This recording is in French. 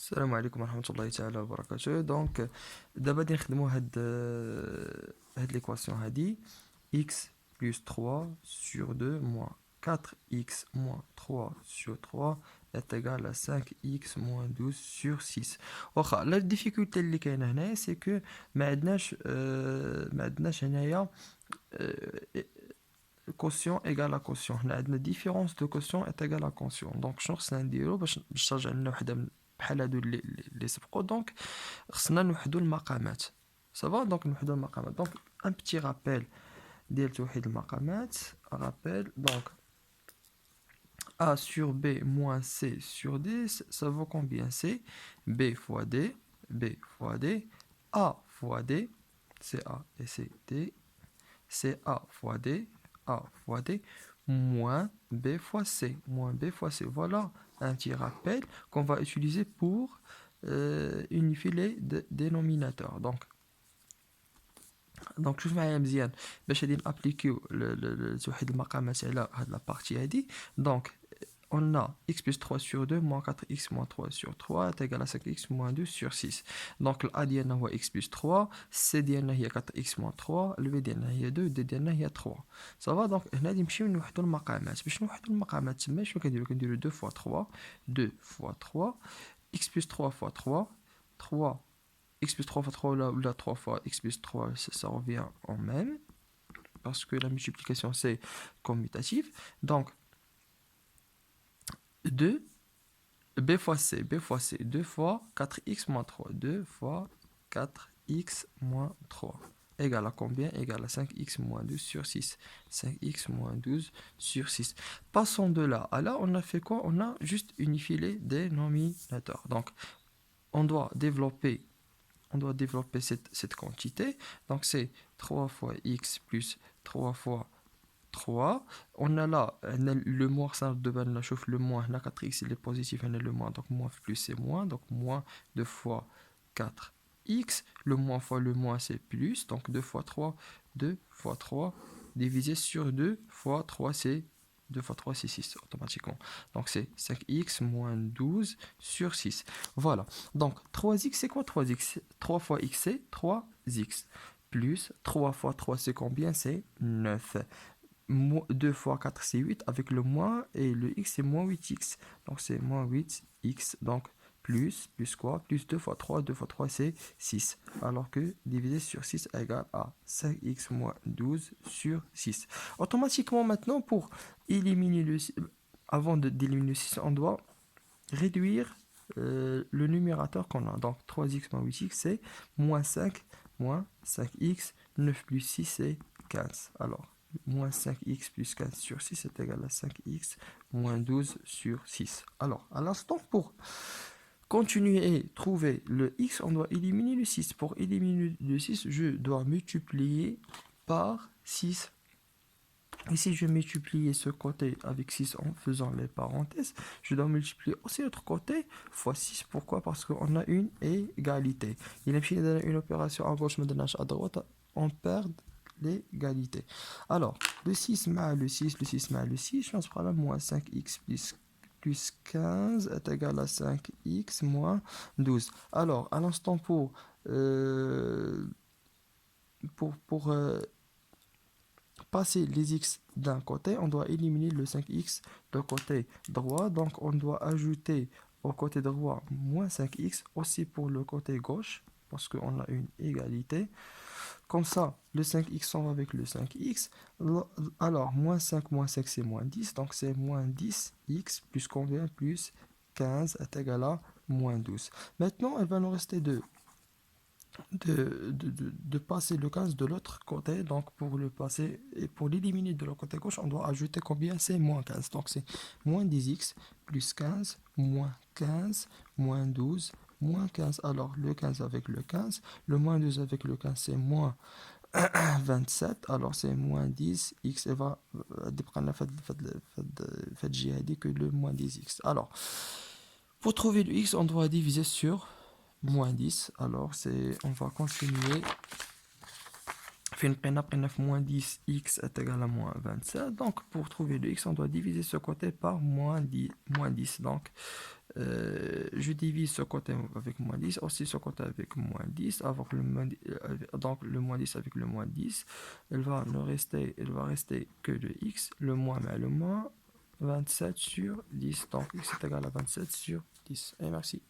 السلام عليكم ورحمة الله تعالى وبركاته. دونك دابا غادي نخدمو هاد ليكواسيون هادي x plus 3 sur 2 moins 4x moins 3 sur 3 est égal à 5x moins 12 sur 6. واخا لا difficulté اللي كاينه هنايا سي كو ما عندناش هنايا quotient égal à quotient. هنا عندنا différence de quotient est égal à quotient. دونك شنو خصنا نديرو باش ترجع لنا وحده بحال هادو اللي سبقوا؟ دونك خصنا نوحدو المقامات. صافا دونك نوحدو المقامات. دونك ان بتي رابيل ديال توحيد المقامات. رابيل دونك a sur b moins c sur d, ça vaut combien? C'est b fois d, b fois d, a fois d, c'est a et c'est d, c'est a fois d, a fois d, moins b fois c, moins b fois c. Voilà un petit rappel qu'on va utiliser pour unifier les dénominateurs. Donc شوف معايا مزيان باش غادي نابليكيو توحيد المقامات على هاد لا بارتي هادي. دونك on a x plus 3 sur 2 moins 4x moins 3 sur 3 est égal à 5x moins 2 sur 6. Donc a ديالنا هو x plus 3, c ديالنا هي 4x moins 3, b ديالنا هي 2, d ديالنا هي 3. صافا دونك هنا غادي نمشيو نوحدو المقامات. باش نوحدو المقامات تما شنو كنديرو 2 fois 3, 2 fois 3, x plus 3 fois 3, 3 x plus 3 fois 3 ou la 3 fois x plus 3, ça revient en même, parce que la multiplication c'est commutatif. Donc 2 b fois c, 2 fois 4x moins 3, 2 fois 4x moins 3 égale à combien? Égale à 5x moins 12 sur 6. 5x moins 12 sur 6. Passons de là à là, on a fait quoi? On a juste unifié les dénominateurs. Donc on doit développer cette quantité. Donc c'est 3 fois x plus 3 fois 3. On a là le moins, le moins, 4x il est positif, on a le moins, donc moins plus c'est moins, donc moins 2 fois 4x, le moins fois le moins c'est plus, donc 2 fois 3, 2 fois 3 divisé sur 2 fois 3 c'est 2 fois 3 c'est 6 automatiquement. Donc c'est 5x moins 12 sur 6. Voilà. Donc 3x c'est quoi 3x? 3 fois x c'est 3x. Plus 3 fois 3 c'est combien? C'est 9. 2 fois 4 c'est 8 avec le moins et le x c'est moins 8x. Donc c'est moins 8x. Donc plus quoi? Plus 2 fois 3. 2 fois 3 c'est 6. Alors que divisé sur 6 égale à 5x moins 12 sur 6. Automatiquement maintenant pour éliminer le 6, avant d'éliminer le 6 on doit réduire le numérateur qu'on a. Donc 3x moins 8x c'est moins 5 moins 5x. 9 plus 6 c'est 15. Alors moins 5x plus 15 sur 6 est égal à 5x moins 12 sur 6. Alors, à l'instant, pour continuer et trouver le x, on doit éliminer le 6. Pour éliminer le 6, je dois multiplier par 6. Et si je multiplie ce côté avec 6 en faisant les parenthèses, je dois multiplier aussi l'autre côté fois 6. Pourquoi? Parce qu'on a une égalité. Il y a une opération à gauche, à droite, on perd l'égalité. Alors, le 6 le 6, le 6 le 6, je pense par là, moins 5x plus 15 est égal à 5x moins 12. Alors, à l'instant pour passer les x d'un côté, on doit éliminer le 5x de côté droit. Donc, on doit ajouter au côté droit moins 5x aussi pour le côté gauche, parce qu'on a une égalité. Comme ça, le 5x s'en va avec le 5x. Alors, moins 5 c'est moins 10. Donc, c'est moins 10x plus combien? Plus 15 est égal à moins 12. Maintenant, il va nous rester de passer le 15 de l'autre côté. Donc, pour le passer et pour l'éliminer de l'autre côté gauche, on doit ajouter combien? C'est moins 15. Donc, c'est moins 10x plus 15, moins 15, moins 12, moins 15. Alors, le 15 avec le 15, le moins 12 avec le 15, c'est moins 27. Alors, c'est moins 10x. Et va dépendre que le moins 10x. Alors, pour trouver le x, on doit diviser sur moins 10. Alors, on va continuer Fin après 9 moins 10, x est égal à moins 27. Donc, pour trouver le x, on doit diviser ce côté par moins 10. Donc, je divise ce côté avec moins 10, aussi ce côté avec moins 10. Donc, le moins 10 avec le moins 10, il va rester que le x, le moins, mais le moins 27 sur 10. Donc, x est égal à 27 sur 10. Et merci.